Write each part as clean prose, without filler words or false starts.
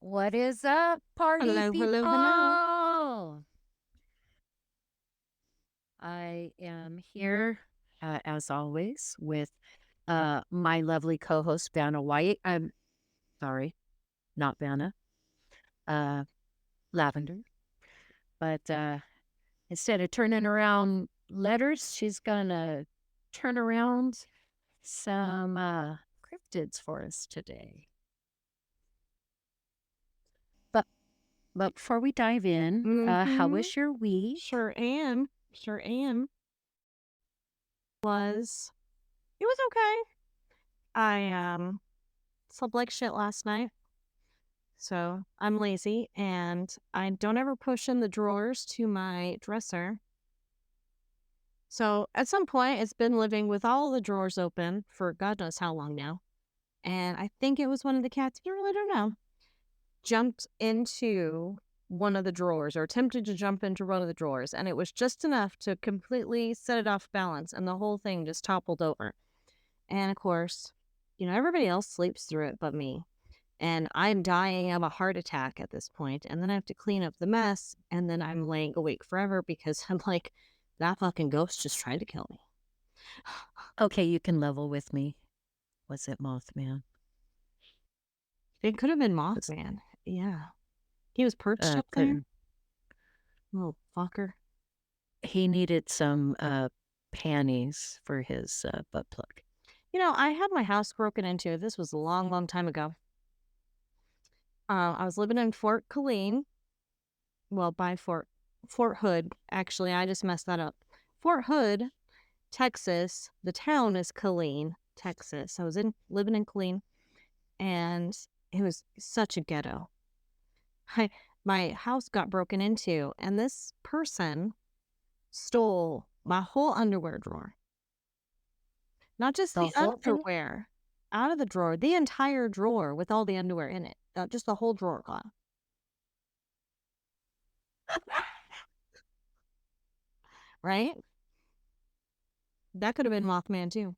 What is up, party Hello, hello, hello. people? I am here, as always, with my lovely co-host Vanna White. I'm sorry, not Vanna, uh, Lavender. But instead of turning around letters, she's gonna turn around some cryptids for us today. But before we dive in, how Mm-hmm. was your week? Sure am. Sure am. Was it was okay. I slept like shit last night. So I'm lazy and I don't ever push in the drawers to my dresser. So at some point it's been living with all the drawers open for God knows how long now. And I think it was one of the cats, I really don't know, jumped into one of the drawers or attempted to jump into one of the drawers, and it was just enough to completely set it off balance, and the whole thing just toppled over. And of course, everybody else sleeps through it but me. And I'm dying of a heart attack at this point, and then I have to clean up the mess, and then I'm laying awake forever because I'm like, that fucking ghost just tried to kill me. Okay, you can level with me. Was it Mothman? It could have been Was, Mothman. Yeah. He was perched up there. could Little fucker. he needed some panties for his butt plug. I had my house broken into. This was a long, long time ago. I was living in Fort Killeen. Well, by Fort Hood. Actually, I just messed that up. Fort Hood, Texas. The town is Killeen, Texas. I was living in Killeen, and it was such a ghetto. I, my house got broken into, and this person stole my whole underwear drawer. Not just The the whole thing? underwear out of the drawer, the entire drawer with all the underwear in it. Just the whole drawer gone. Right? That could have been Mothman too.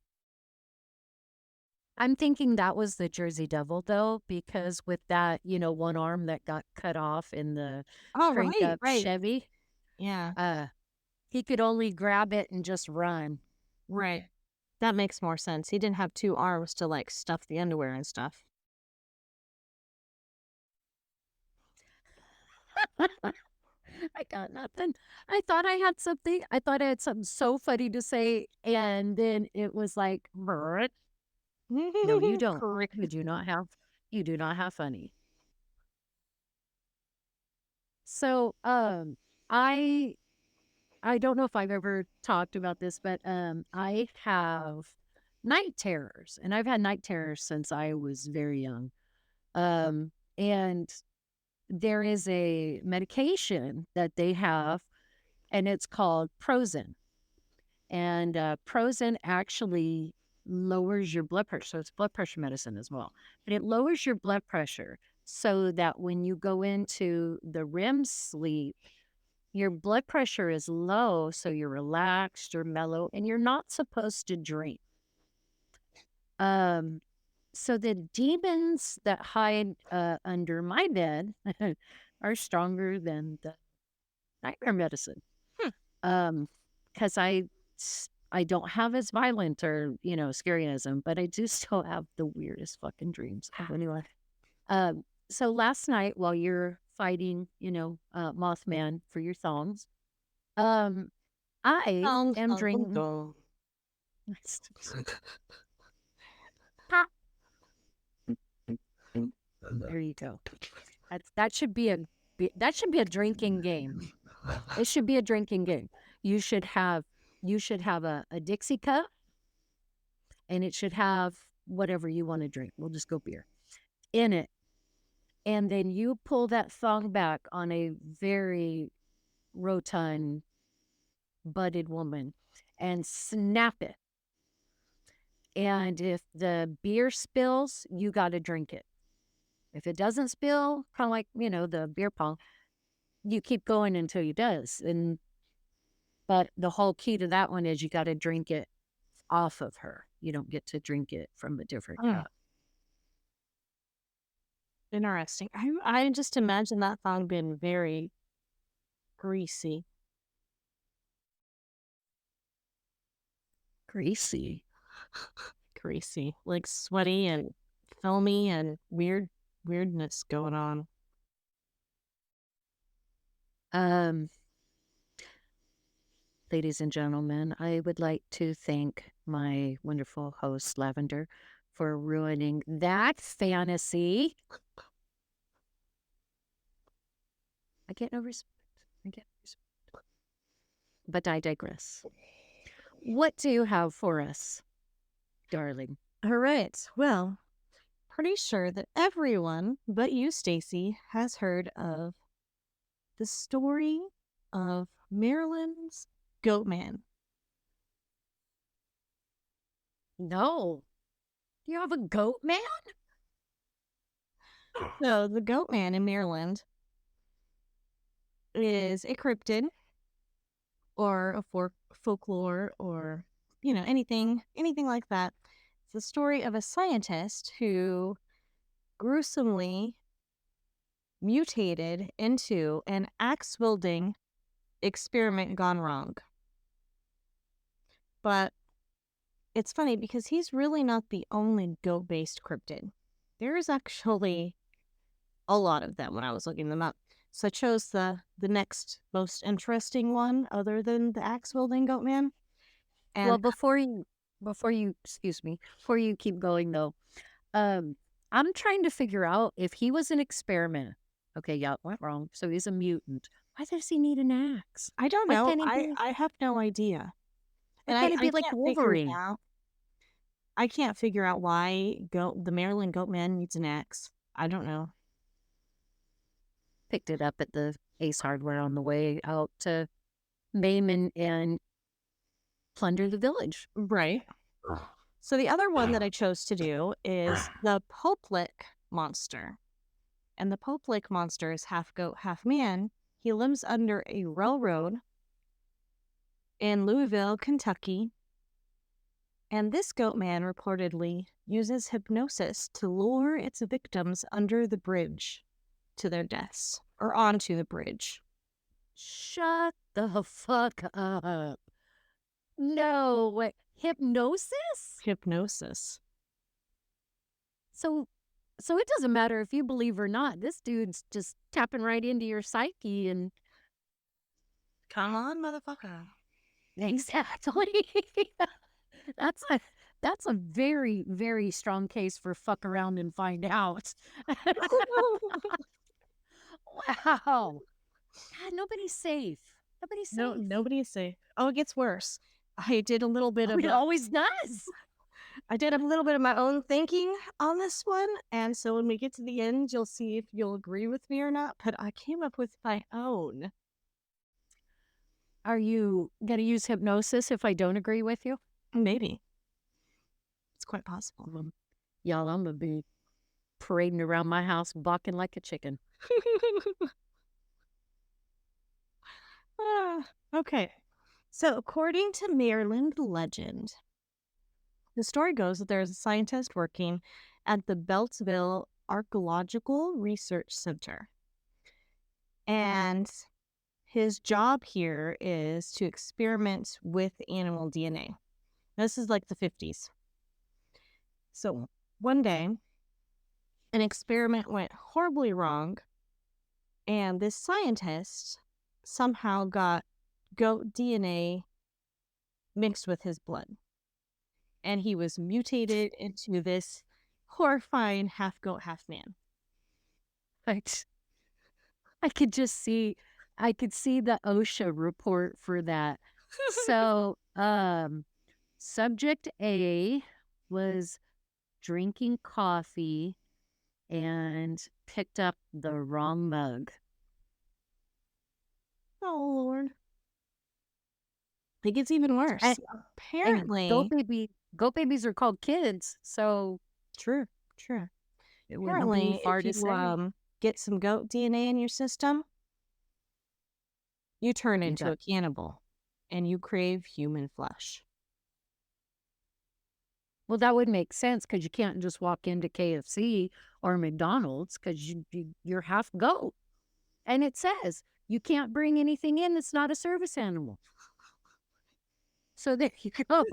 I'm thinking that was the Jersey Devil, though, because with that, one arm that got cut off in the Oh, crank right, up right. Chevy, Yeah, uh, he could only grab it and just run. right. That makes more sense. He didn't have two arms to like stuff the underwear and stuff. I got nothing. I thought I had something. I thought I had something so funny to say, and then it was like, "Brrrt." No, you don't. You Cricket. do not have. You do not have funny. So, I I don't know if I've ever talked about this, but I have night terrors, and I've had night terrors since I was very young. And there is a medication that they have, and it's called Prozen. And Prozen actually lowers your blood pressure. So it's blood pressure medicine as well. But it lowers your blood pressure so that when you go into the REM sleep, your blood pressure is low. So you're relaxed, you're mellow, and you're not supposed to drink. Um, so the demons that hide under my bed are stronger than the nightmare medicine. Hmm. Because I don't have as violent or scary as them, but I do still have the weirdest fucking dreams. Anyway, so last night while you're fighting, Mothman for your thongs, um, I Dong, am dong, dong, drinking. dong. There you go. That should be a drinking game. It should be a drinking game. You should have a Dixie cup, and it should have whatever you want to drink. We'll just go beer in it. And then you pull that thong back on a very rotund, budded woman and snap it. And if the beer spills, you got to drink it. If it doesn't spill, kind of like, the beer pong, you keep going until it does. But the whole key to that one is you got to drink it off of her. You don't get to drink it from a different Mm. cup. Interesting. I just imagine that thong being very greasy. Greasy. Greasy. Like sweaty and filmy and weirdness going on. Um, Ladies and gentlemen, I would like to thank my wonderful host, Lavender, for ruining that fantasy. I get no respect. I get no respect. But I digress. What do you have for us, darling? All right. Well, pretty sure that everyone but you, Stacy, has heard of the story of Maryland's Goat Man. No. You have a goat man? So, the Goat Man in Maryland is a cryptid or a folklore or anything like that. It's the story of a scientist who gruesomely mutated into an axe wielding experiment gone wrong. But it's funny because he's really not the only goat based cryptid. There's actually a lot of them when I was looking them up. So I chose the next most interesting one other than the axe wielding goat man. Well, And excuse me, before you keep going though, um, I'm trying to figure out if he was an experiment. Okay, yeah, went wrong. So he's a mutant. Why does he need an axe? I don't Why know. can't he be? I have no idea. Why And can't he I be like can't figure it Wolverine? out. I can't figure out why the Maryland goat man needs an axe. I don't know. Picked it up at the Ace Hardware on the way out to maim and plunder the village. Right. So the other one that I chose to do is the Poplik monster. And the Poplik monster is half goat, half man. He lives under a railroad in Louisville, Kentucky. And this goat man reportedly uses hypnosis to lure its victims under the bridge to their deaths or onto the bridge. Shut the fuck up. No way. Hypnosis? Hypnosis. So so it doesn't matter if you believe or not. This dude's just tapping right into your psyche and Come on, motherfucker. exactly. that's a that's a very, very strong case for fuck around and find out. Wow. God, nobody's safe. Nobody's No, safe. nobody is safe. Oh, it gets worse. I did a little bit Oh, of it always does. I did a little bit of my own thinking on this one, and so when we get to the end, you'll see if you'll agree with me or not. But I came up with my own. Are you going to use hypnosis if I don't agree with you? Maybe it's quite possible. Y'all, I'm going to be parading around my house balking like a chicken. Okay, so according to Maryland legend, the story goes that there is a scientist working at the Beltsville Archaeological Research Center, and his job here is to experiment with animal DNA. This is like the 50s. So one day, an experiment went horribly wrong, and this scientist somehow got goat DNA mixed with his blood. And he was mutated into this horrifying half goat, half man. Right. I could just see, I could see the OSHA report for that. So, subject A was drinking coffee and picked up the wrong mug. Oh, Lord. It gets even And, worse. and Apparently, goat babies are called kids, so true, true. it wouldn't be Apparently, far if to you say. get some goat DNA in your system, you turn You into got a cannibal and you crave human flesh. Well, that would make sense because you can't just walk into KFC or McDonald's because you're half goat. And it says you can't bring anything in that's not a service animal. So there you go.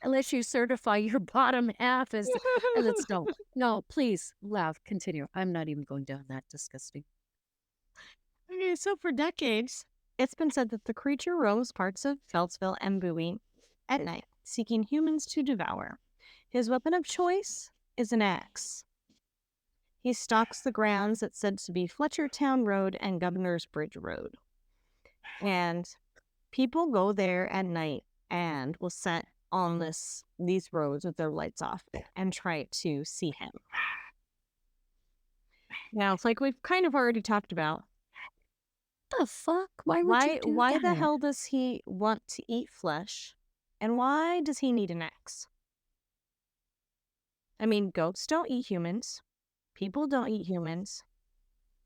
Unless you certify your bottom half as and let's don't. No, please laugh. Continue. I'm not even going down that disgusting. Okay, so for decades, it's been said that the creature roams parts of Feltsville and Bowie at night, seeking humans to devour. His weapon of choice is an axe. He stalks the grounds that's said to be Fletchertown Road and Governor's Bridge Road. And people go there at night and will set on these roads with their lights off and try to see him. Now, it's like we've kind of already talked about. The fuck? Why would you do Why the that? hell does he want to eat flesh? And why does he need an axe? I mean, goats don't eat humans. People don't eat humans.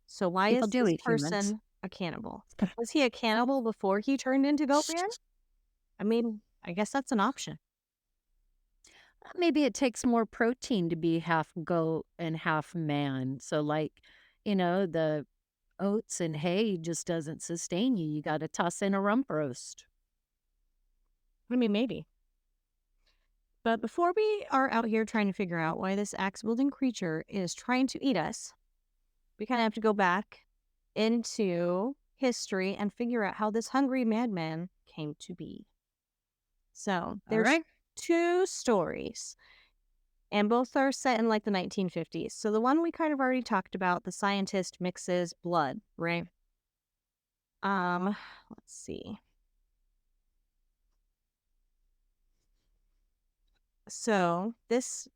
So why People is do this eat humans. person a cannibal? Was he a cannibal before he turned into Goatman? I mean, I guess that's an option. Maybe it takes more protein to be half goat and half man. So, like, the oats and hay just doesn't sustain you. You got to toss in a rump roast. I mean, maybe. But before we are out here trying to figure out why this axe wielding creature is trying to eat us, we kind of have to go back into history and figure out how this hungry madman came to be. So All there's right. two stories, and both are set in like the 1950s. So the one we kind of already talked about, the scientist mixes blood, right? Let's see. So this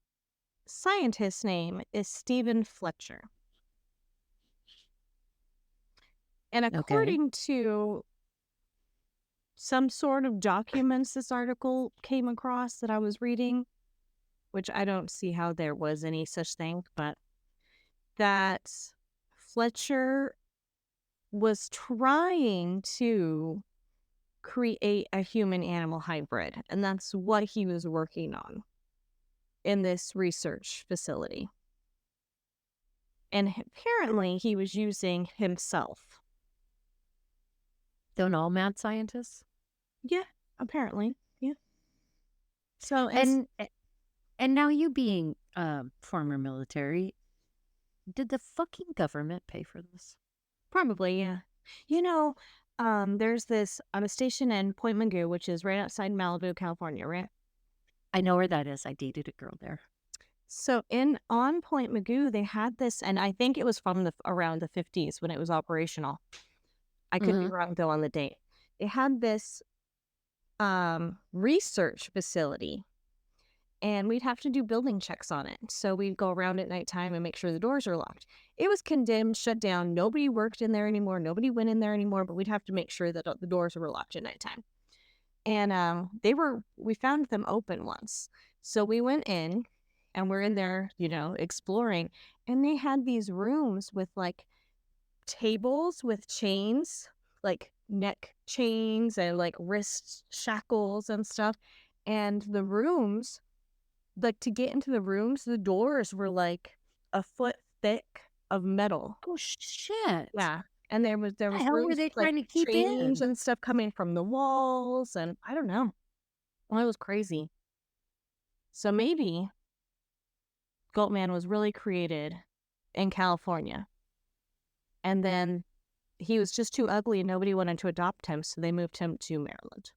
scientist's name is Stephen Fletcher. And Okay. according to some sort of documents this article came across that I was reading, which I don't see how there was any such thing, but that Fletcher was trying to create a human animal hybrid. And that's what he was working on in this research facility. And apparently he was using himself. Don't all mad scientists? Yeah, apparently. Yeah. So, And now you being former military, did the fucking government pay for this? probably, yeah. You know, there's this on a station in Point Mugu, which is right outside Malibu, California, right? I know where that is. I dated a girl there. So in on Point Mugu, they had this, and I think it was from the around the 50s when it was operational. I could be Hmm. wrong though on the date. They had this research facility, and we'd have to do building checks on it. So we'd go around at nighttime and make sure the doors are locked. It was condemned, shut down. Nobody worked in there anymore. Nobody went in there anymore. But we'd have to make sure that the doors were locked at nighttime. And we found them open once. So we went in and we're in there, exploring. And they had these rooms with like tables with chains, like neck chains and like wrist shackles and stuff. And the rooms, like to get into the rooms, the doors were like a foot thick of metal. Oh shit! Yeah. And there The was hell were rooms they with like trying to keep chains in? and stuff coming from the walls, and I don't know. Well, it was crazy. So maybe Goatman was really created in California. And then he was just too ugly and nobody wanted to adopt him, so they moved him to Maryland.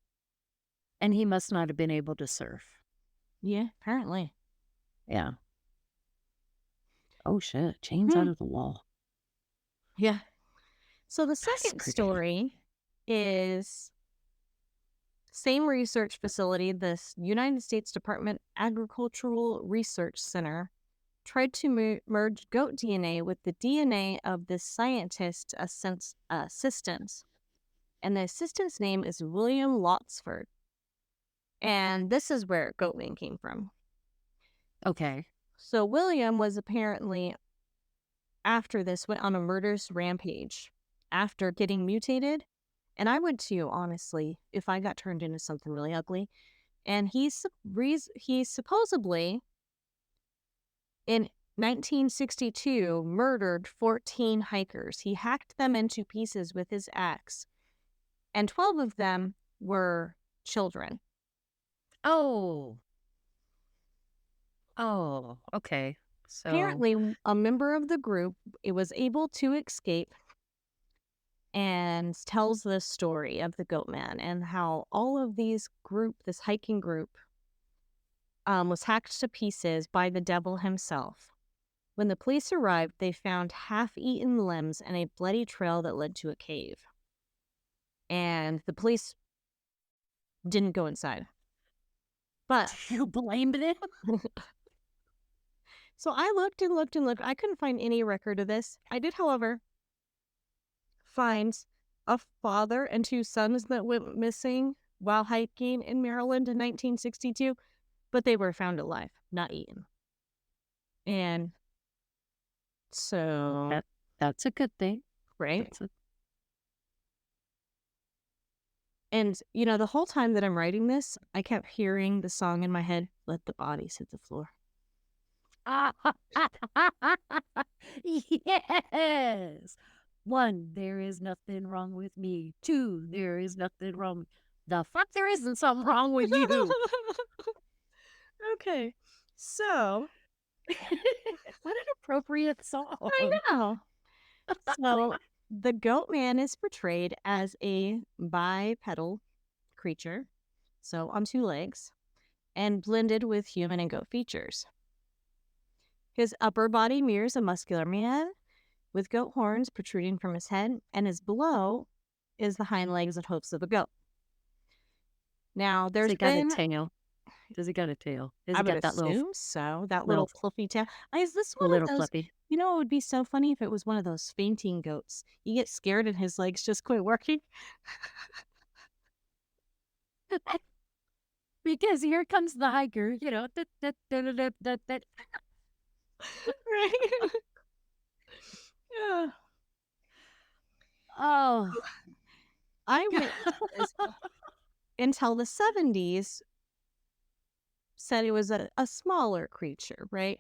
And he must not have been able to surf. Yeah, apparently. Yeah. Oh shit! Chains Hmm. out of the wall. Yeah. So the That's second pretty. story is same research facility, this United States Department Agricultural Research Center tried to merge goat DNA with the DNA of the scientist's assistant. And the assistant's name is William Lotsford. And this is where Goatman came from. Okay. So William was apparently, after this, went on a murderous rampage after getting mutated. And I would too, honestly, if I got turned into something really ugly. And he supposedly in 1962 murdered 14 hikers. He hacked them into pieces with his axe, and 12 of them were children. Oh. Oh, okay. So Apparently, a member of the group it was able to escape and tells this story of the goat man and how all of this hiking group, was hacked to pieces by the devil himself. When the police arrived, they found half-eaten limbs and a bloody trail that led to a cave. And the police didn't go inside. But you blamed him? so I looked and looked and looked. I couldn't find any record of this. I did, however, find a father and two sons that went missing while hiking in Maryland in 1962, but they were found alive, not eaten. And so, That that's a good thing. right? That's a And, the whole time that I'm writing this, I kept hearing the song in my head, Let the Bodies Hit the Floor. Yes. 1, there is nothing wrong with me. 2, there is nothing wrong. The fuck there isn't something wrong with you. Okay. So, What an appropriate song. I know. So, the goat man is portrayed as a bipedal creature, so on two legs, and blended with human and goat features. His upper body mirrors a muscular man with goat horns protruding from his head, and his below is the hind legs and hoofs of a goat. Now, Does there's it got a been, tail? Does it got a tail? Does I it would got that assume so, that little little fluffy tail. Is this the one of little those? fluffy? It would be so funny if it was one of those fainting goats. You get scared and his legs just quit working. Because here comes the hiker, that. Right? Yeah. Oh. Eyewitnesses until the 70s said it was a smaller creature, right?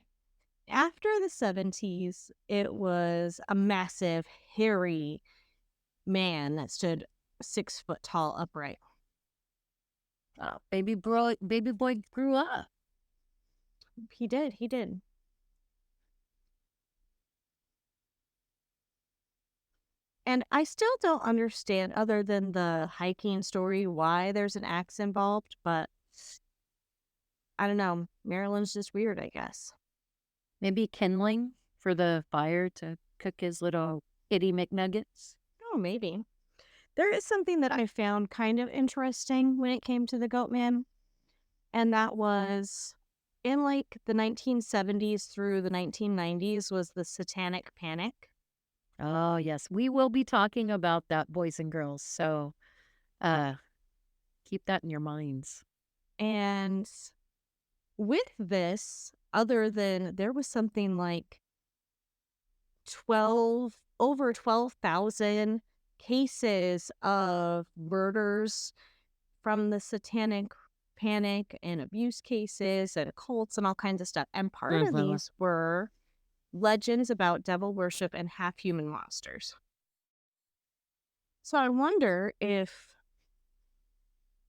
After the 70s, it was a massive, hairy man that stood 6 foot tall upright. Oh, baby boy grew up. He did. He did. And I still don't understand, other than the hiking story, why there's an axe involved, but I don't know. Maryland's just weird, I guess. Maybe kindling for the fire to cook his little kitty McNuggets. Oh, maybe. There is something that I found kind of interesting when it came to the goat man, and that was in like the 1970s through the 1990s was the Satanic Panic. Oh, yes. We will be talking about that, boys and girls. So uh keep that in your minds. And with this, other than there was something like 12,000 cases of murders from the Satanic Panic and abuse cases and cults and all kinds of stuff. And part of Mhm. these were legends about devil worship and half human monsters. So I wonder if,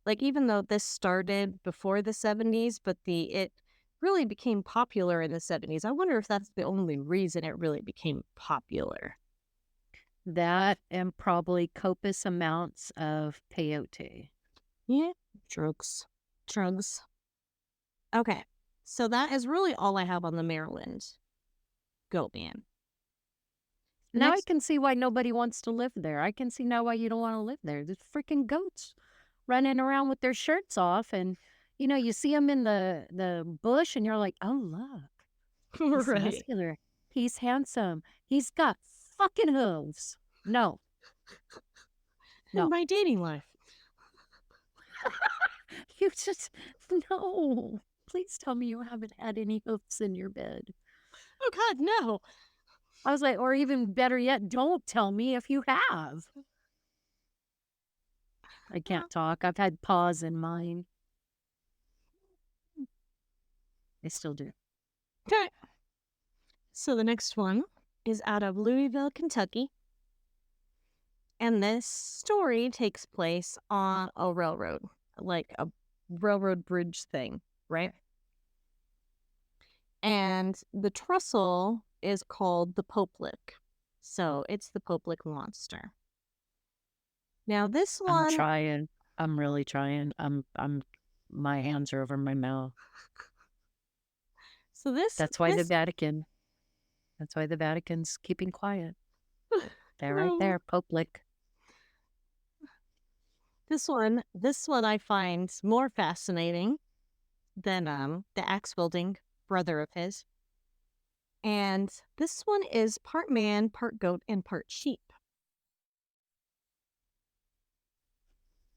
like, even though this started before the 70s, but it really became popular in the 70s, I wonder if that's the only reason it really became popular. That and probably copious amounts of peyote. Yeah, drugs. Drugs. Okay. So that is really all I have on the Maryland goat man. The Now I next, can see why nobody wants to live there. I can see now why you don't want to live there. There's freaking goats running around with their shirts off, and you see them in the bush, and you're like, oh look, he's right. muscular, he's handsome, he's got fucking hooves. No, And no, my dating life. you just no. Please tell me you haven't had any hoofs in your bed. Oh God, no. I was like, or even better yet, don't tell me if you have. I can't talk. I've had pause in mine. I still do. Okay. So the next one is out of Louisville, Kentucky. And this story takes place on a railroad, like a railroad bridge thing, right? And the trestle is called the Poplick. So it's the Poplick monster. Now this I'm one, trying. I'm really trying. My hands are over my mouth. so this That's why the this Vatican, that's why the Vatican's keeping quiet. They're right no, there, Pope Lick. this one I find more fascinating than the axe wielding brother of his. And this one is part man, part goat, and part sheep.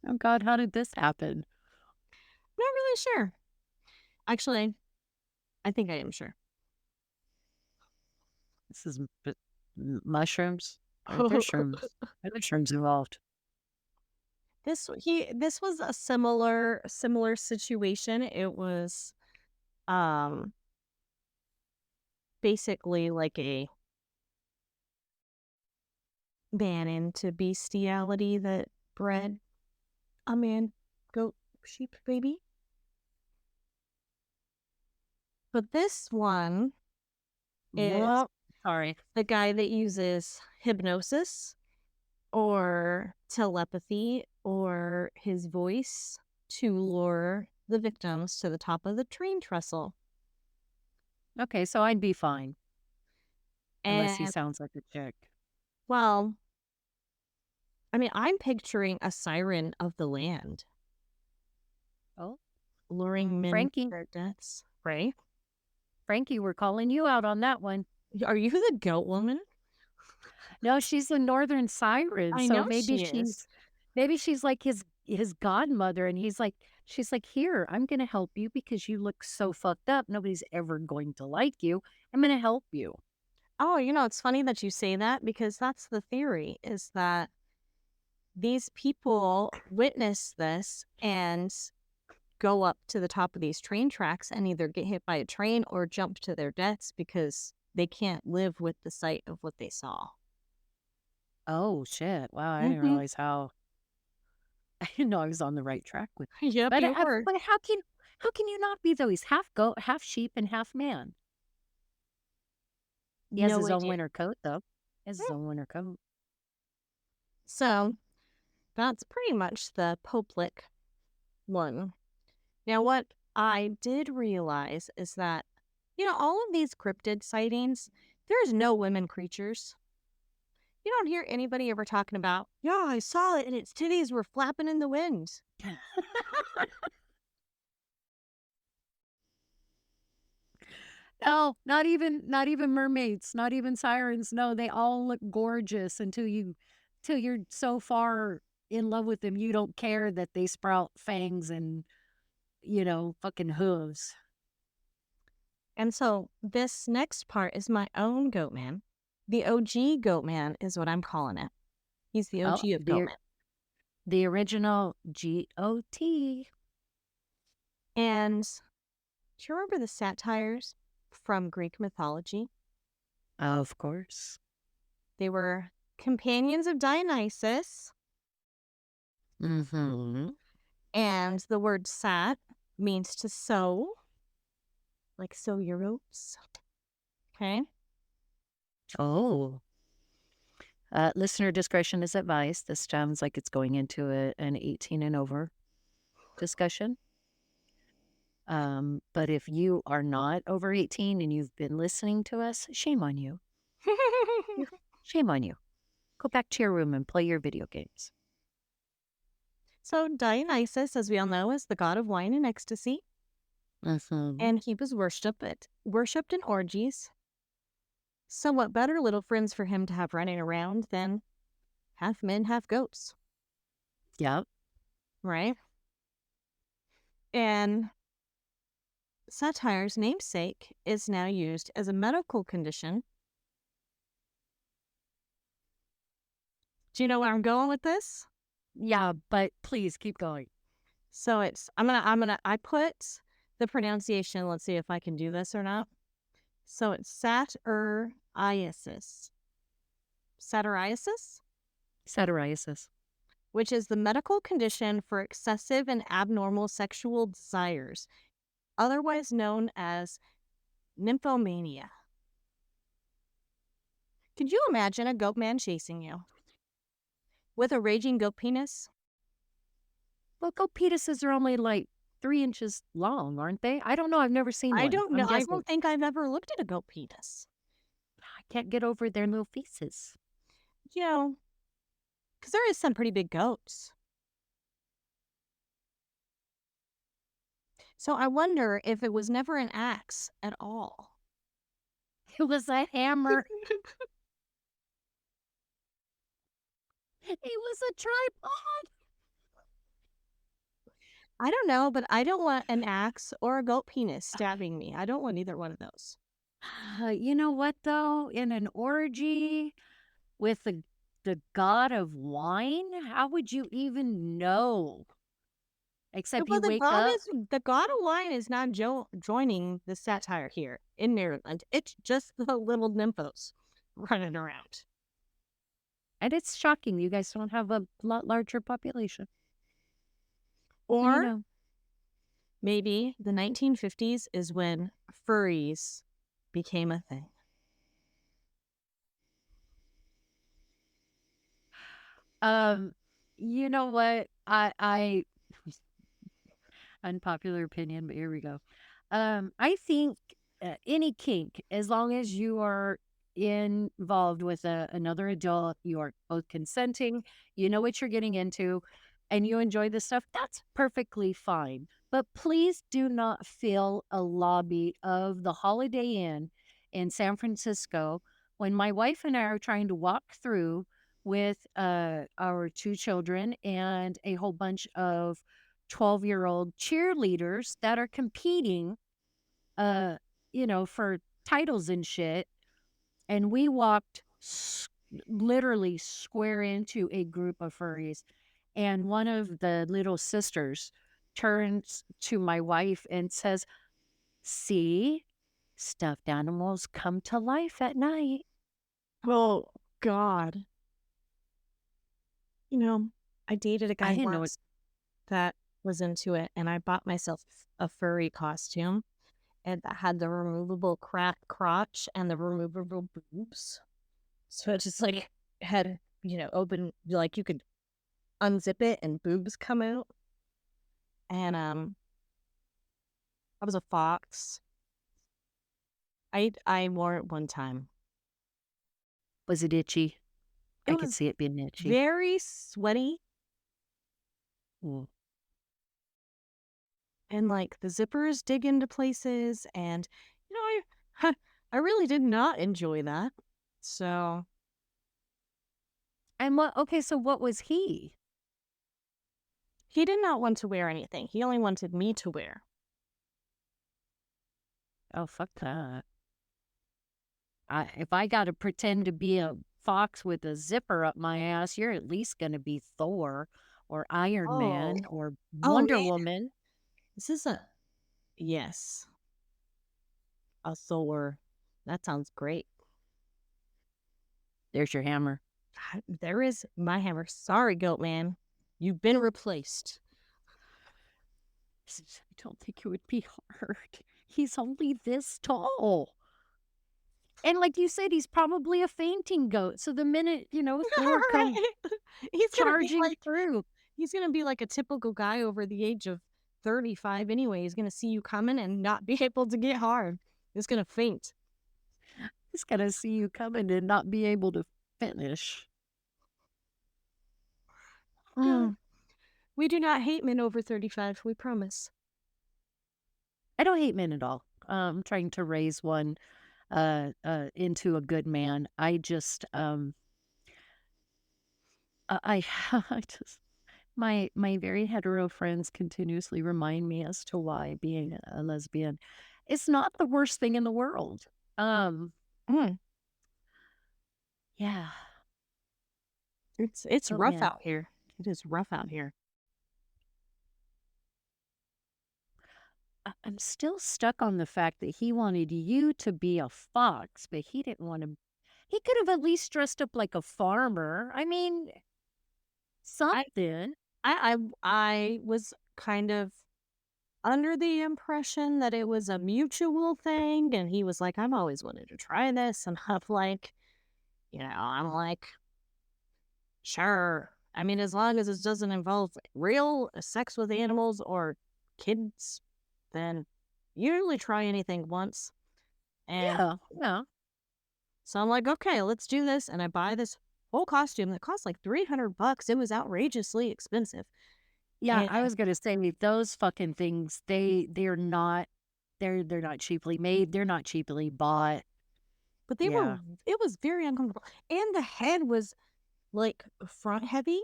Oh God, how did this happen? Not really sure. Actually, I think I am sure. This is mushrooms. There's shrooms. There's shrooms involved. This was a similar situation. It was um basically like a ban into bestiality that bred a man, goat, sheep baby. But this one is Well, sorry. the guy that uses hypnosis or telepathy or his voice to lure the victims to the top of the train trestle. Okay, so I'd be fine unless he And sounds like a chick. well, I mean, I'm picturing a siren of the land Oh, luring men to Frankie, their deaths, right? Frankie, we're calling you out on that one. Are you the goat woman? No, she's a northern siren, I so know she is. maybe she's like his godmother, and she's like, here, I'm gonna help you because you look so fucked up. Nobody's ever going to like you. I'm gonna help you. Oh, it's funny that you say that because that's the theory is that these people witness this and go up to the top of these train tracks and either get hit by a train or jump to their deaths because they can't live with the sight of what they saw. Oh shit! Wow, I didn't Hmm. realize how. I didn't know I was on the right track with. Yep, you were. But how can you not be though? He's half goat, half sheep, and half man. He has No his own idea. winter coat though. He has his own winter coat. So that's pretty much the Poplick one. Now, what I did realize is that, all of these cryptid sightings, there's no women creatures. You don't hear anybody ever talking about, yeah, I saw it and its titties were flapping in the wind. No, not even mermaids, not even sirens. No, they all look gorgeous till you're so far in love with them you don't care that they sprout fangs and, fucking hooves. And so this next part is my own goat man. The OG goat man is what I'm calling it. He's the Oh, OG of goat man. the original GOT. And do you remember the satires from Greek mythology? Of course. They were companions of Dionysus, Mhm. and the word sat means to sew, like sew your ropes. Okay. Oh. Listener discretion is advised. This sounds like it's going into an 18 and over discussion. But if you are not over 18 and you've been listening to us, shame on you. Shame on you. Go back to your room and play your video games. So Dionysus, as we all know, is the god of wine and ecstasy, Mhm. and he was worshipped in orgies. So what better little friends for him to have running around than half men, half goats, Yep. right? And satire's namesake is now used as a medical condition. Do you know where I'm going with this? Yeah, but please keep going. So I put the pronunciation. Let's see if I can do this or not. So it's satyriasis. Satyriasis, Satyriasis. which is the medical condition for excessive and abnormal sexual desires, otherwise known as nymphomania. Could you imagine a goat man chasing you with a raging goat penis? Well, goat penises are only like 3 inches long, aren't they? I don't know. I've never seen I one. don't I'm know. I guessing. don't think I've ever looked at a goat penis. I can't get over their little faces. You know, because there is some pretty big goats. So I wonder if it was never an axe at all. It was a hammer. It was a tripod. I don't know, but I don't want an axe or a goat penis stabbing me. I don't want either one of those. You know what though? In an orgy with the god of wine, how would you even know? Except Well, you wake up. the god of wine is not joining the satire here in Maryland. It's just the little nymphos running around. And it's shocking you guys don't have a lot larger population. What do you Or know? maybe the 1950s is when furries became a thing. Um, you know what? I unpopular opinion, but here we go. I think any kink, as long as you are involved with another adult, you are both consenting, you know what you're getting into, and you enjoy this stuff, that's perfectly fine. But please do not fill a lobby of the Holiday Inn in San Francisco when my wife and I are trying to walk through with our two children and a whole bunch of 12-year-old cheerleaders that are competing, uh, for titles and shit. And we walked literally square into a group of furries. And one of the little sisters turns to my wife and says, "See, stuffed animals come to life at night." Oh, God. You know, I dated a I guy didn't know it. once that was into it, and I bought myself a furry costume and that had the removable crotch and the removable boobs. So it just like had, open, like you could unzip it and boobs come out. And I was a fox. I wore it one time. Was it itchy? It I could was see it being itchy. very sweaty, Mm. and like the zippers dig into places, and I I really did not enjoy that. So And okay, so what was he? he did not want to wear anything. He only wanted me to wear. Oh, fuck that. If I gotta pretend to be a fox with a zipper up my ass, you're at least gonna be Thor or Iron Oh, Man or oh Wonder man, Woman. this is a yes, a Thor. That sounds great. There's your hammer. There is my hammer. Sorry, goat man, you've been replaced. I don't think it would be hard. He's only this tall. And like you said, he's probably a fainting goat. So the minute, Thor comes Right? He's gonna be charging like through, he's gonna be like a typical guy over the age of 35 anyway. He's gonna see you coming and not be able to get hard. He's gonna faint. he's gonna see you coming and not be able to finish. God. Mm. We do not hate men over 35, we promise. I don't hate men at all. I'm trying to raise one into a good man. I just I I just my very hetero friends continuously remind me as to why being a lesbian is not the worst thing in the world. Um Mm, yeah. it's Oh rough man. out here. It is rough out here. I'm still stuck on the fact that he wanted you to be a fox, but he didn't want to. He could have at least dressed up like a farmer. I mean, I something. I was kind of under the impression that it was a mutual thing, and he was like, "I've always wanted to try this," and I'm like, "Sure." I mean, as long as it doesn't involve real sex with animals or kids, then usually try anything once. And Yeah, yeah, so I'm like, "Okay, let's do this." And I buy this whole costume that cost like $300. It was outrageously expensive. yeah. And I was gonna say those fucking things. They're not. They're not cheaply made. They're not cheaply bought. but Yeah, it was very uncomfortable. And the head was like front heavy.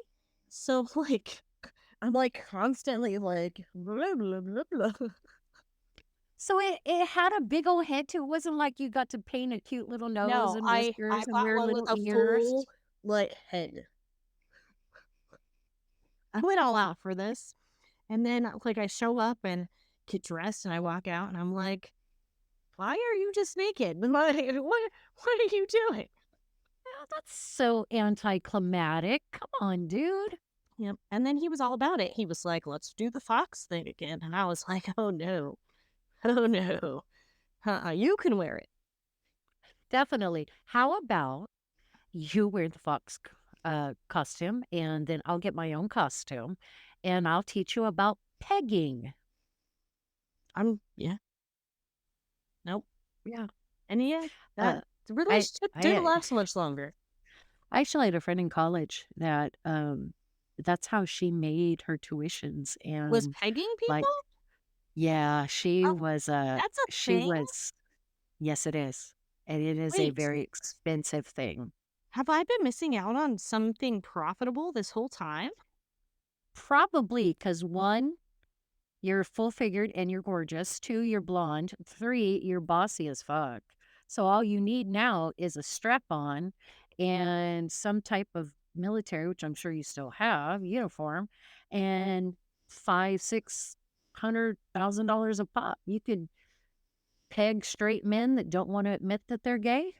So like I'm like constantly like blah, blah, blah, blah. so it had a big old head too. It wasn't like you got to paint a cute little nose No, and I whiskers and bought wear one with little a ears. full like head. I went all out for this. And then like I show up and get dressed and I walk out and I'm like, why are you just naked? What are you doing? Oh, that's so anticlimactic. Come on, dude. Yep. And then he was all about it. He was like, let's do the fox thing again. And I was like, oh no. Oh no. You can wear it. Definitely. How about you wear the costume and then I'll get my own costume and I'll teach you about pegging. Yeah. Nope. Yeah. And yeah, that Uh, the I, relationship didn't I, last much longer. I actually had a friend in college that, that's how she made her tuitions. Was And pegging like, people? yeah, Oh, that's a she thing? was, yes, it is. And it is a Wait, very expensive thing. have I been missing out on something profitable this whole time? Probably because one, you're full figured and you're gorgeous. Two, you're blonde. Three, you're bossy as fuck. So all you need now is a strap on and some type of military, which I'm sure you still have, uniform, and five, $600,000 a pop. You could peg straight men that don't want to admit that they're gay.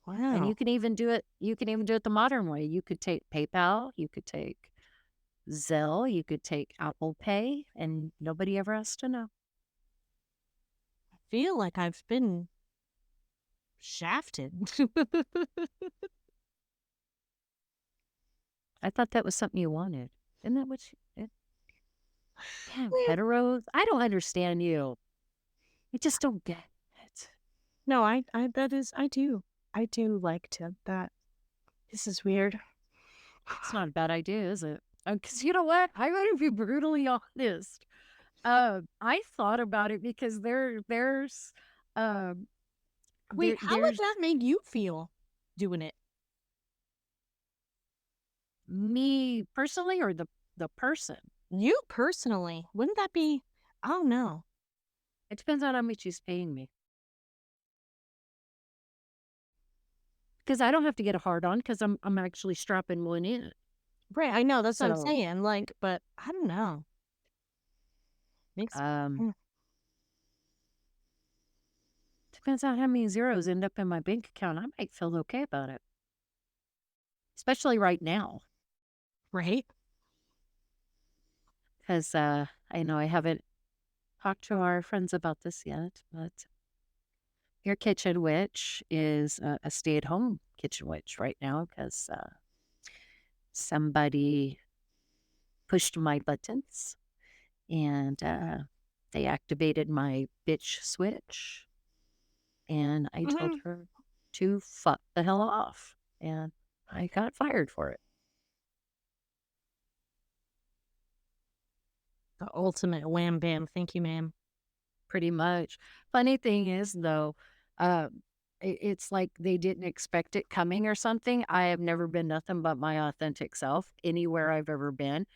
And Wow. you can even do it the modern way. You could take PayPal, you could take Zelle, you could take Apple Pay, and nobody ever has to know. I feel like I've been shafted. I thought that was something you wanted. Isn't that what damn, Eh, heteros? I don't understand you. I just don't get it. no, I do. I do like to that. This is weird. It's not a bad idea, is it? Because you know what? I gotta be brutally honest. I thought about it because um, Wait, how would there's that make you feel doing it? me personally or the person. You personally, wouldn't that be? I don't know. It depends on how much he's paying me. Because I don't have to get a hard on because I'm actually strapping one in. Right, I know, that's what I'm So saying, like, but I don't know. Makes um mm, depends on how many zeros end up in my bank account. I might feel okay about it. Especially right now. right? Because I know I haven't talked to our friends about this yet, but your kitchen witch is a stay-at-home kitchen witch right now because somebody pushed my buttons and they activated my bitch switch. And I told Mhm. her to fuck the hell off. And I got fired for it. The ultimate wham bam, thank you, ma'am. Pretty much. Funny thing is, though, it's like they didn't expect it coming or something. I have never been nothing but my authentic self anywhere I've ever been.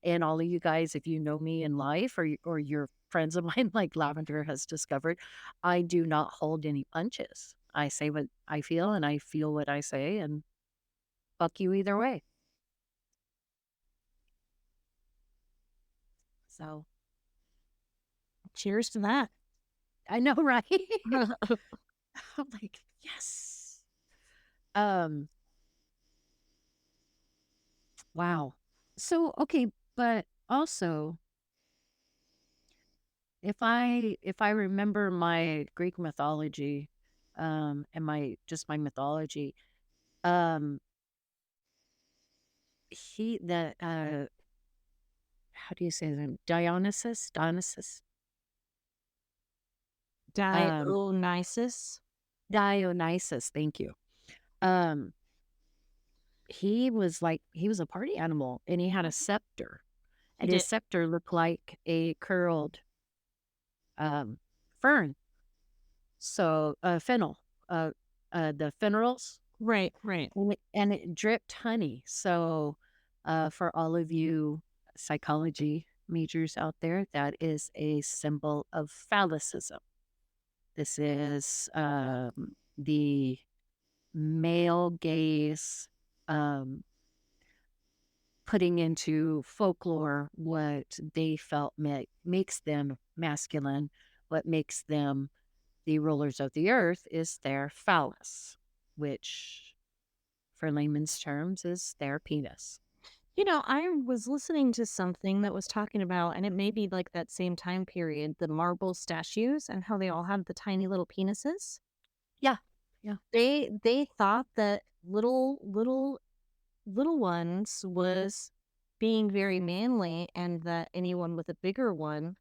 And all of you guys, if you know me in life or you're friends of mine, like Lavender has discovered, I do not hold any punches. I say what I feel and I feel what I say and fuck you either way. So Cheers to that. I know, right? I'm like, yes. Um, wow. So, okay, but also if I remember my Greek mythology, and my mythology, um, how do you say his name? Dionysus? Um, Dionysus. Dionysus, thank you. Um, he was a party animal and he had a scepter, He and his did. scepter looked like a curled, um, fern. So, fennel, uh, the fennels, Right, right. and it dripped honey. So, for all of you psychology majors out there, that is a symbol of phallicism. This is, the male gaze, um, putting into folklore what they felt makes them masculine, what makes them the rulers of the earth is their phallus, which for layman's terms is their penis. I was listening to something that was talking about, and it may be like that same time period, the marble statues and how they all have the tiny little penises. Yeah. Yeah. They thought that little ones was being very manly, and that anyone with a bigger one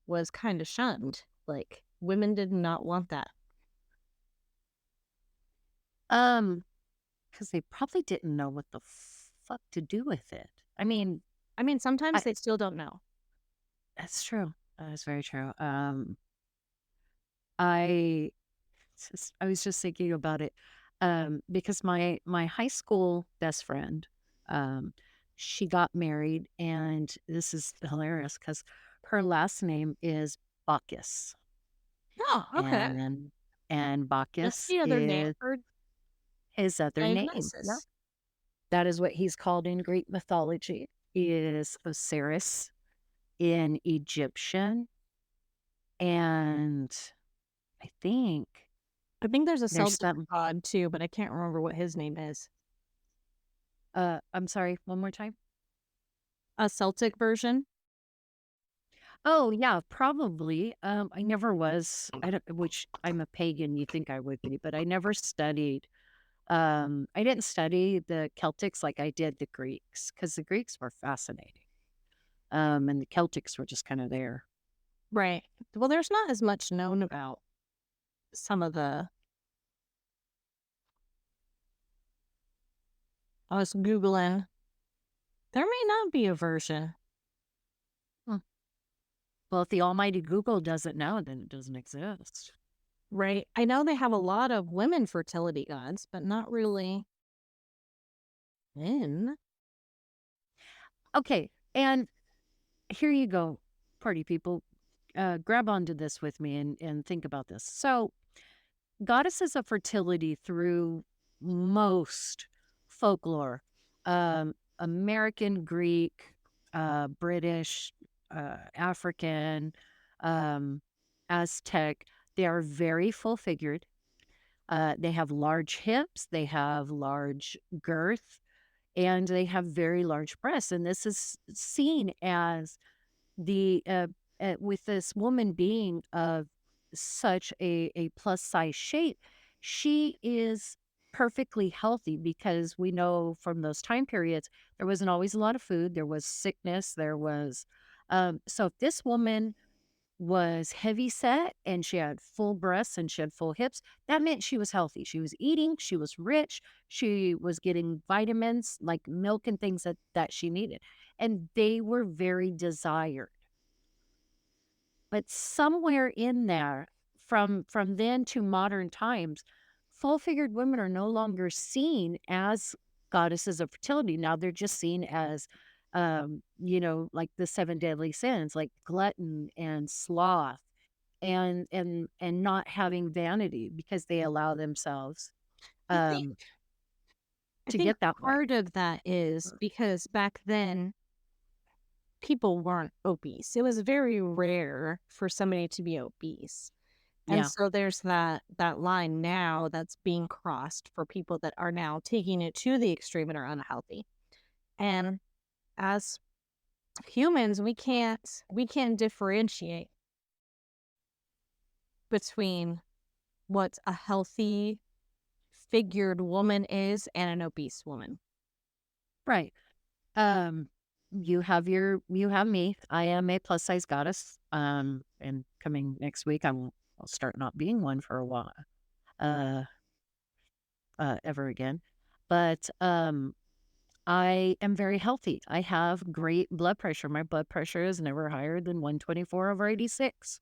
was kind of shunned. Like women did not want that. Um, because they probably didn't know what the fuck to do with it. I mean, I mean, sometimes I they still don't know. that's true. That's very true. I I was just thinking about it, because my high school best friend, um, she got married, and this is hilarious because her last name is Bacchus, Oh, okay. and That's Bacchus the other name is for his other name. Yeah, Dionysus. that is what he's called in Greek mythology. He is Osiris in Egyptian, and I think I think there's a there's Celtic some. god too, but I can't remember what his name is. I'm sorry. One more time. A Celtic version? Oh, yeah, probably. I never was, I don't, which I'm a pagan, you think I would be, but I never studied. I didn't study the Celtics like I did the Greeks, because the Greeks were fascinating. And the Celtics were just kind of there. Right. Well, there's not as much known about some of the. I was Googling. There may not be a version. Hmm. Well, if the almighty Google doesn't know, then it doesn't exist. Right. I know they have a lot of women fertility gods, but not really men. Okay, and here you go, party people. Grab onto this with me and think about this. So, goddesses of fertility through most folklore, American, Greek, British, African, um, Aztec, they are very full figured. They have large hips, they have large girth, and they have very large breasts. And this is seen as the with this woman being of such a plus size shape, she is perfectly healthy because we know from those time periods there wasn't always a lot of food, there was sickness, there was so if this woman was heavy set and she had full breasts and she had full hips, that meant she was healthy. She was eating, she was rich, she was getting vitamins like milk and things that she needed. And they were very desired. But somewhere in there, from then to modern times, full-figured women are no longer seen as goddesses of fertility. Now they're just seen as, like the 7 deadly sins, like glutton and sloth and not having vanity because they allow themselves, I think um, I to think get that way. part of that is because back then people weren't obese. It was very rare for somebody to be obese. And Yeah. so there's that line now that's being crossed for people that are now taking it to the extreme and are unhealthy. And as humans, we can't differentiate between what a healthy figured woman is and an obese woman. Right. Um, you have me. I am a plus size goddess. And coming next week, I'll start not being one for a while, uh, ever again. But I am very healthy. I have great blood pressure. My blood pressure is never higher than 124/86.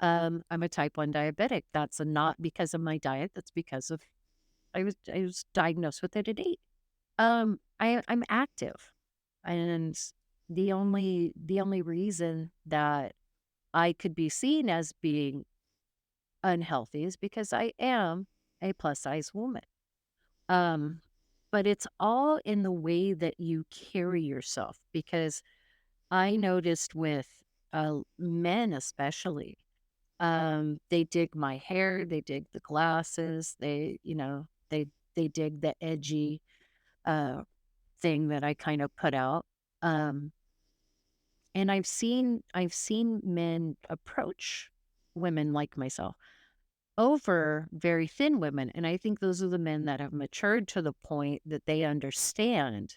I'm a type 1 diabetic. That's not because of my diet. That's because of I was diagnosed with it at 8. I'm active, and the only reason that I could be seen as being unhealthy is because I am a plus size woman. Um, but it's all in the way that you carry yourself, because I noticed with men especially, they dig my hair, they dig the glasses, they dig the edgy uh thing that I kind of put out. Um, and I've seen men approach women like myself over very thin women. And I think those are the men that have matured to the point that they understand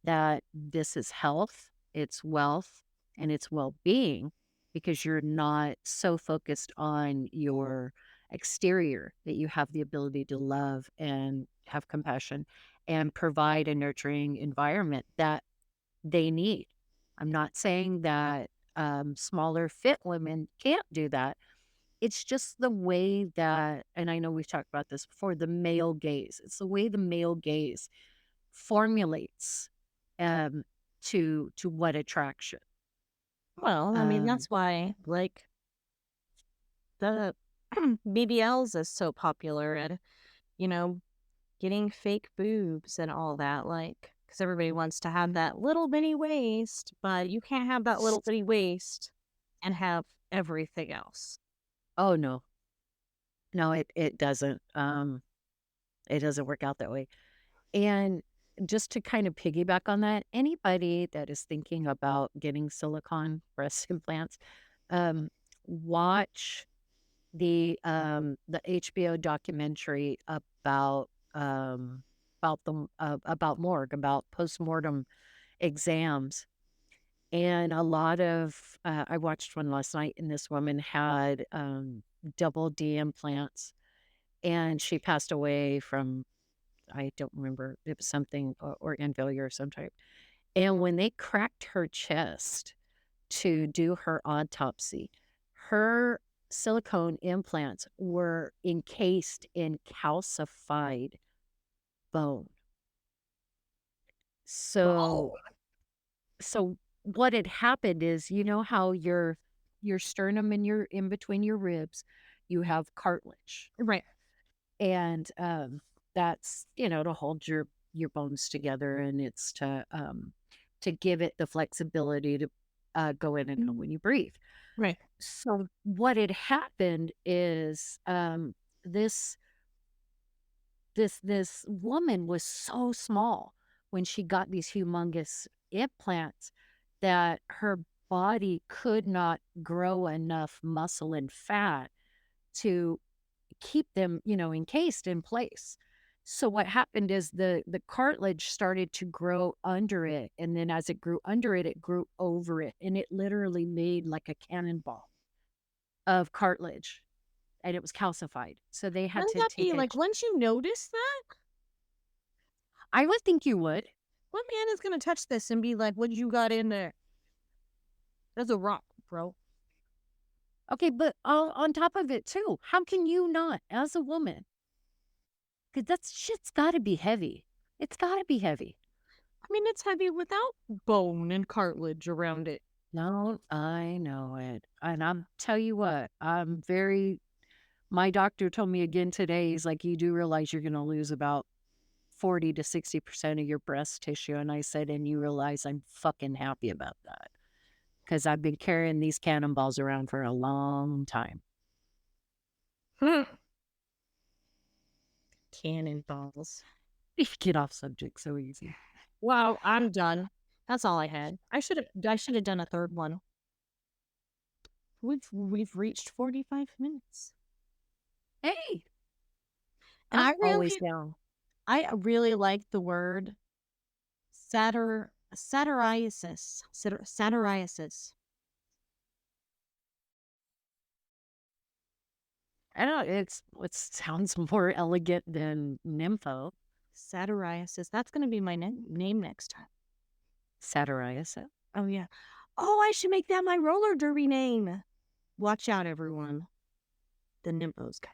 that this is health, it's wealth, and it's well being, because you're not so focused on your exterior, that you have the ability to love and have compassion and provide a nurturing environment that they need. I'm not saying that smaller, fit women can't do that. It's just the way that, and I know we've talked about this before, the male gaze. It's the way the male gaze formulates um, to what attraction. Well, I mean, Um, that's why like the BBLs is so popular and, you know, getting fake boobs and all that, like, because everybody wants to have that little bitty waist, but you can't have that little bitty waist and have everything else. oh no, no, it doesn't. It doesn't work out that way. And just to kind of piggyback on that, anybody that is thinking about getting silicone breast implants, um, watch the HBO documentary about morgue, about postmortem exams. And a lot of I watched one last night, and this woman had double D implants, and she passed away from, I don't remember, it was something organ failure of some type. And when they cracked her chest to do her autopsy, her silicone implants were encased in calcified bone. So Oh. so what had happened is, you know how your sternum and your in between your ribs, you have cartilage. Right, And that's, to hold your bones together, and it's to give it the flexibility to go in and out when you breathe. right. So what had happened is, this this woman was so small when she got these humongous implants, that her body could not grow enough muscle and fat to keep them, encased in place. So what happened is the cartilage started to grow under it, and then as it grew under it, it grew over it, and it literally made like a cannonball of cartilage, and it was calcified. So they had Wouldn't to that take be a like, once you notice that, I would think you would. what man is gonna touch this and be like, what you got in there? That's a rock, bro. Okay, but on top of it too, how can you not, as a woman? Because that shit's gotta be heavy. It's gotta be heavy. I mean, it's heavy without bone and cartilage around it. No, I know it. And I'm tell you what, my doctor told me again today, he's like, you do realize you're gonna lose about 40 to 60% of your breast tissue. And I said, and you realize I'm fucking happy about that. because I've been carrying these cannonballs around for a long time. Cannonballs. Get off subject so easy. Wow, I'm done. That's all I had. I should have done a third one. We've reached 45 minutes. Hey, And I'm always down. I really like the word satiriasis. I don't know. It sounds more elegant than nympho. Satiriasis. That's going to be my name next time. Satirias. Oh yeah. Oh, I should make that my roller derby name. Watch out, everyone. The Nymphos guy.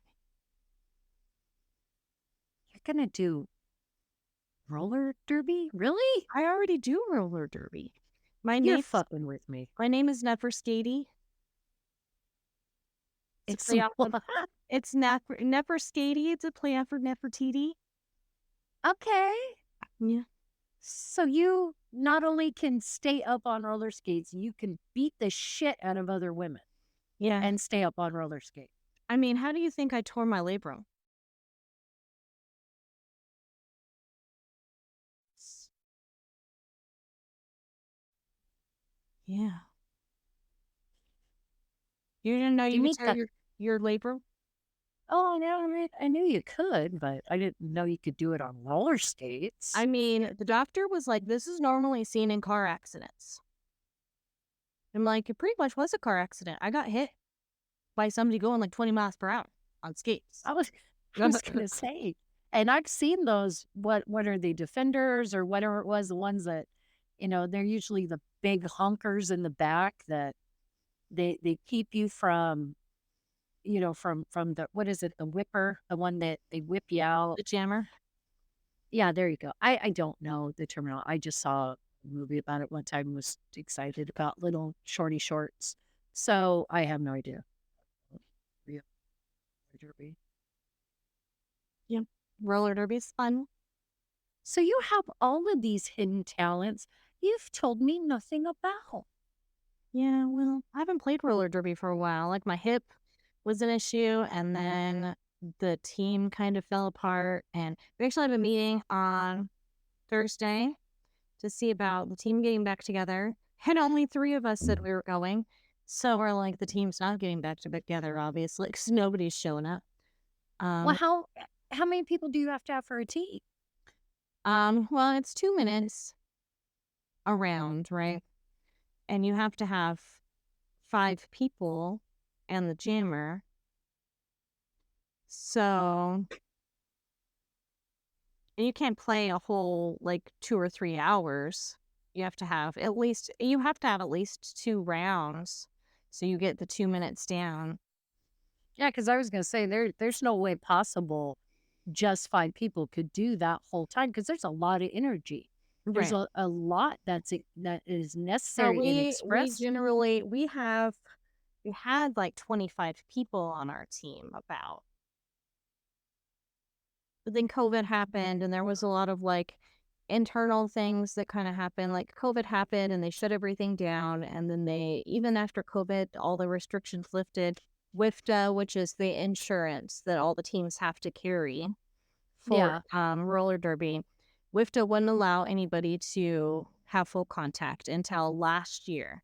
You're gonna do roller derby? Really? I already do roller derby. My You're name fucking with me. my name is Neferskady. It's a It's play off of it's Neferskady. It's a play off of Nefertiti. okay. Yeah. So you not only can stay up on roller skates, you can beat the shit out of other women Yeah. and stay up on roller skates. I mean, how do you think I tore my labrum? Yeah. You didn't know Do you you could mean tear that? your labrum? Oh, I knew you could, but I didn't know you could do it on roller skates. I mean, the doctor was like, this is normally seen in car accidents. I'm like, it pretty much was a car accident. I got hit by somebody going like 20 miles per hour on skates. I was I was gonna say, and I've seen those. What are they, defenders or whatever it was? The ones that, they're usually the big honkers in the back that they keep you from, from the, what is it, the whipper, the one that they whip you out. The jammer. Yeah, there you go. I don't know the terminal. I just saw a movie about it one time and was excited about little shorty shorts. So I have no idea. Real derby. Yeah. Roller derby is fun. So you have all of these hidden talents you've told me nothing about. Yeah, well, I haven't played roller derby for a while. Like my hip was an issue, and then the team kind of fell apart. And we actually have a meeting on Thursday to see about the team getting back together. And only three of us said we were going. So we're like, the team's not getting back together, obviously, because nobody's showing up. Well, Um, how many people do you have to have for a team? well, it's 2 minutes around, right? And you have to have 5 people and the jammer. So and you can't play a whole like 2 or 3 hours. You have to have at least 2 rounds. So you get the 2 minutes down. Yeah, because I was gonna say there's no way possible just 5 people could do that whole time because there's a lot of energy. There's Right. a lot that is So necessary and we expressed. generally we had like 25 people on our team about. But then COVID happened and there was a lot of like internal things that kind of happened. Like COVID happened and they shut everything down. And then even after COVID, all the restrictions lifted. WIFTA, which is the insurance that all the teams have to carry for Yeah. roller derby, WIFTA wouldn't allow anybody to have full contact until last year,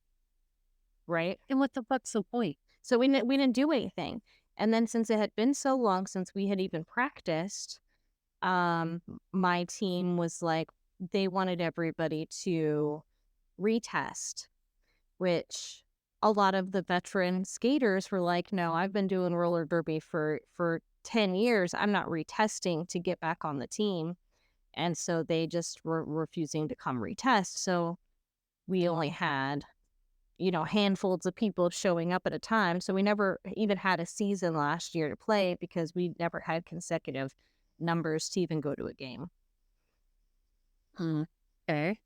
right? And what the fuck's the point? So we didn't do anything. And then since it had been so long since we had even practiced, um my team was like they wanted everybody to retest, which a lot of the veteran skaters were like, no, I've been doing roller derby for 10 years, I'm not retesting to get back on the team. And so they just were refusing to come retest. So we only had handfuls of people showing up at a time. So we never even had a season last year to play because we never had consecutive numbers to even go to a game. Hmm. Okay.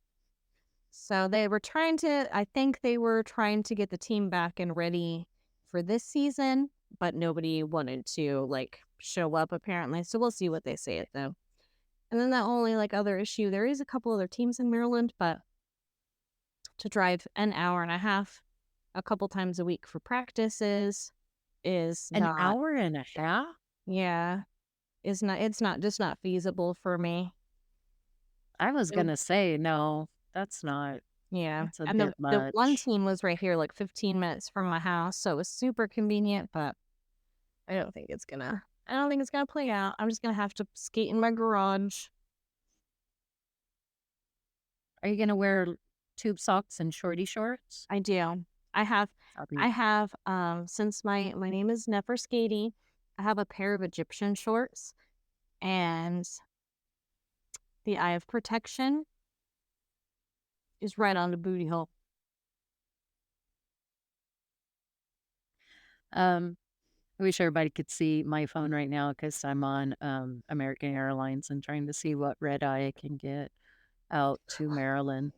So I think they were trying to get the team back and ready for this season, but nobody wanted to like show up apparently. So we'll see what they say it though. And then the only like other issue, there is a couple other teams in Maryland, but to drive an hour and a half a couple times a week for practices is An not, hour and a half? yeah, it's not just not feasible for me. I was And gonna say, no, yeah, that's a and bit the one much. team was right here, like 15 minutes from my house, so it was super convenient, but I don't think it's gonna play out. I'm just gonna have to skate in my garage. Are you gonna wear tube socks and shorty shorts? I do. I have That'll be I have, since my name is Neferskati, I have a pair of Egyptian shorts and the eye of protection is right on the booty hole. um, I wish everybody could see my phone right now because 'cause I'm on, American Airlines and trying to see what red eye I can get out to Maryland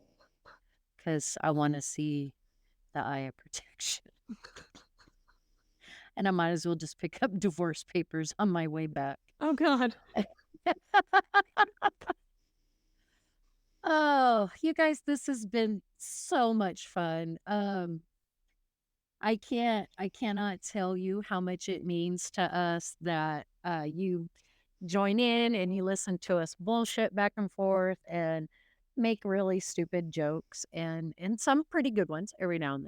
because I wanna see the eye of protection, and I might as well just pick up divorce papers on my way back. Oh god. Oh, you guys, this has been so much fun. I cannot tell you how much it means to us that you join in and you listen to us bullshit back and forth and make really stupid jokes and some pretty good ones every now and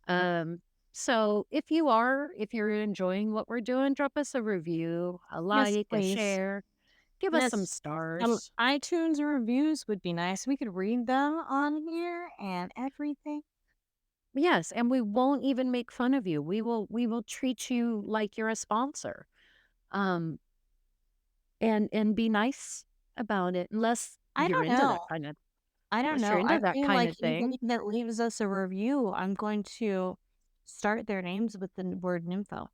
then. So if you're enjoying what we're doing, drop us a review, a Yes, like, a please. share, give us some Yes. stars. iTunes reviews would be nice. We could read them on here and everything. Yes, and we won't even make fun of you. We will treat you like you're a sponsor. Um, and be nice about it unless I you're don't into know. that kind of I don't unless you're know. into I that feel kind like of thing. anybody that leaves us a review, I'm going to start their names with the word nympho.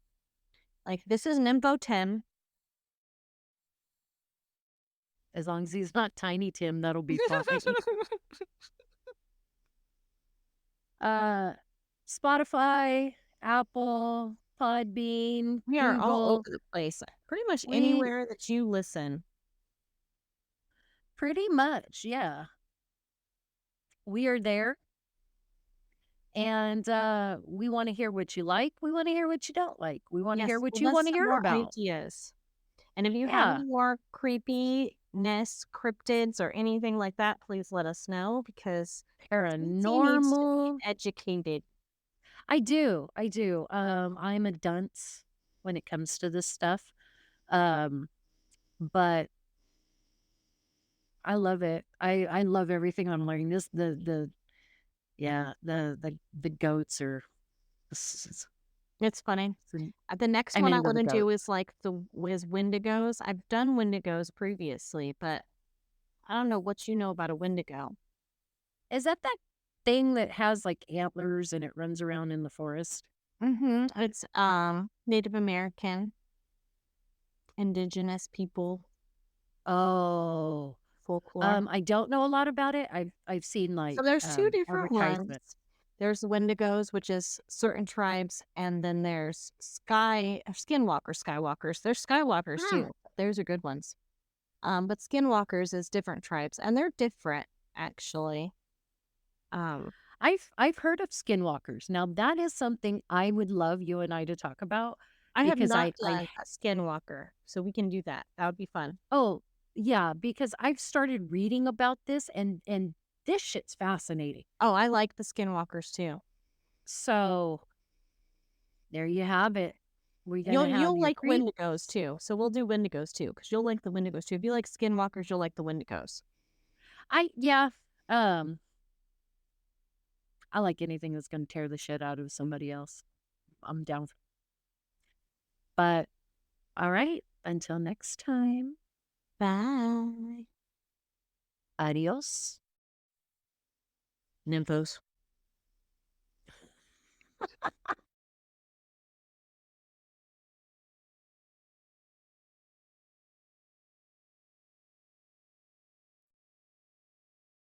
Like, this is Nympho Tim. As long as he's not Tiny Tim, that'll be fine. Uh, Spotify, Apple, Podbean, We are all over Google. the place. Pretty much We anywhere that you listen. pretty much, yeah. We are there. And we want to hear what you like. We want to hear what you don't like. We want to hear Yes, what give you us want to some hear more about. ideas. And if you have Yeah. any more creepiness, cryptids, or anything like that, please let us know because Cece needs to be Paranormal. educated. I do. I do. I'm a dunce when it comes to this stuff. Um, but I love it. I love everything I'm learning. This the yeah, the goats are s- s- It's funny. s- The next I'm one I into want the to do goats. is like is Wendigos. I've done Wendigos previously, but I don't know what you know about a Wendigo. Is that thing that has like antlers and it runs around in the forest? It's Native American, indigenous people Oh. folklore. I don't know a lot about it. I've seen So like there's two different ones. advertisements. There's the Wendigos, which is certain tribes, and then there's Skywalkers. There's Skywalkers Hmm. too. Those are good ones. But Skinwalkers is different tribes, and they're different actually. Um, I've heard of skinwalkers. Now that is something I would love you and I to talk about I have because not done a Skinwalker, so we can do that. That would be fun. oh yeah, because I've started reading about this and this shit's fascinating. Oh, I like the Skinwalkers too. So there you have it. We're gonna have You'll your like creep. Wendigos too, so we'll do Wendigos too, because you'll like the Wendigos too. If you like Skinwalkers, you'll like the Wendigos. I yeah. Um, I like anything that's gonna tear the shit out of somebody else. I'm down. But all right, until next time. Bye. Adios. Nymphos.